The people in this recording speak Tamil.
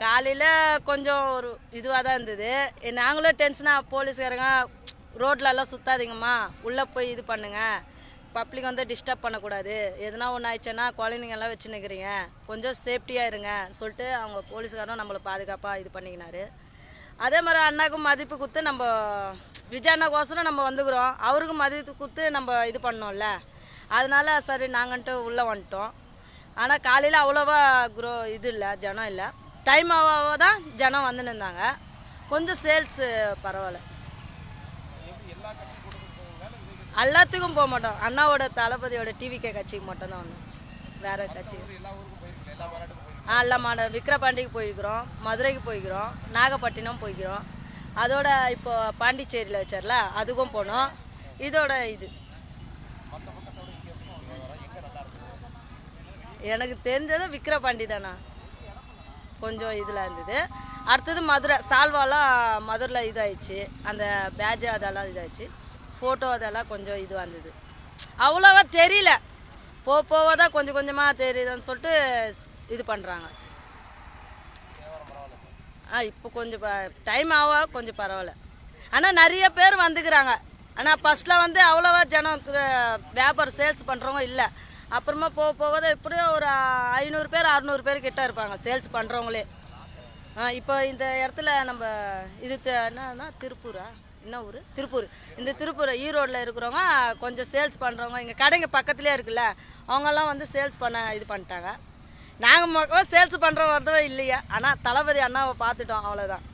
காலையில் கொஞ்சம் ஒரு இதுவாக தான் இருந்தது. நாங்களும் டென்ஷனாக போலீஸ்காரங்க ரோட்லலாம் சுற்றாதீங்கம்மா, உள்ளே போய் இது பண்ணுங்க, பப்ளிக் வந்து டிஸ்டர்ப் பண்ணக்கூடாது, எதுனா ஒன்று ஆயிடுச்சுன்னா குழந்தைங்கெல்லாம் வச்சு நிற்கிறீங்க, கொஞ்சம் சேஃப்டியாக இருங்க சொல்லிட்டு அவங்க போலீஸ்காரரும் நம்மளை பாதுகாப்பாக இது பண்ணிக்கினாரு. அதே மாதிரி அண்ணாக்கும் மதிப்பு கொடுத்து நம்ம விஜய் அண்ணாக்கோசரம் நம்ம வந்துக்கிறோம், அவருக்கும் மதிப்பு கொடுத்து நம்ம இது பண்ணோம்ல, அதனால சரி நாங்கன்ட்டு உள்ளே வந்துட்டோம். ஆனால் காலையில் அவ்வளோவா இது இல்லை, ஜனம் இல்லை. டைம் ஆக தான் ஜனம் வந்துன்னு இருந்தாங்க. கொஞ்சம் சேல்ஸு பரவாயில்ல. எல்லாத்துக்கும் போக மாட்டோம், அண்ணாவோட தளபதியோட டிவிகே கட்சிக்கு மட்டும்தான் வந்தோம், வேறு கட்சிக்கு எல்லாம் விக்கிரபாண்டிக்கு போயிருக்கிறோம், மதுரைக்கு போய்க்கிறோம், நாகப்பட்டினம் போய்க்கிறோம், அதோட இப்போ பாண்டிச்சேரியில் வச்சார்ல அதுக்கும் போனோம். இதோட இது எனக்கு தெரிஞ்சது விக்கிரபாண்டி தானா கொஞ்சம் இதில் இருந்தது. அடுத்தது மதுரை சால்வாலாம் மதுரையில் இதாகிடுச்சு, அந்த பேட்ஜு அதெல்லாம் இதாகிடுச்சு, ஃபோட்டோ அதெல்லாம் கொஞ்சம் இதுவாக இருந்தது. அவ்வளோவா தெரியல, போவதான் கொஞ்சம் கொஞ்சமாக தெரியுதுன்னு சொல்லிட்டு இது பண்ணுறாங்க. இப்போ கொஞ்சம் டைம் ஆக கொஞ்சம் பரவாயில்ல. ஆனால் நிறைய பேர் வந்துக்கிறாங்க. ஆனால் ஃபஸ்ட்டில் வந்து அவ்வளோவா ஜனம் வியாபாரம் சேல்ஸ் பண்ணுறவங்க இல்லை. அப்புறமா போவதான் எப்படியும் ஒரு 500 பேர் 600 பேர் கிட்ட இருப்பாங்க சேல்ஸ் பண்ணுறவங்களே. இப்போ இந்த இடத்துல நம்ம இது என்னன்னா திருப்பூரா, என்ன ஊர்? திருப்பூர். இந்த திருப்பூர் ஈரோடில் இருக்கிறவங்க கொஞ்சம் சேல்ஸ் பண்ணுறவங்க, இங்கே கடைங்க பக்கத்துலேயே இருக்குல்ல, அவங்கெல்லாம் வந்து சேல்ஸ் பண்ண இது பண்ணிட்டாங்க. நாங்கள் சேல்ஸ் பண்ணுறோம் வரதோ இல்லையா, ஆனால் தளபதி அண்ணாவை பார்த்துட்டோம், அவ்வளோதான்.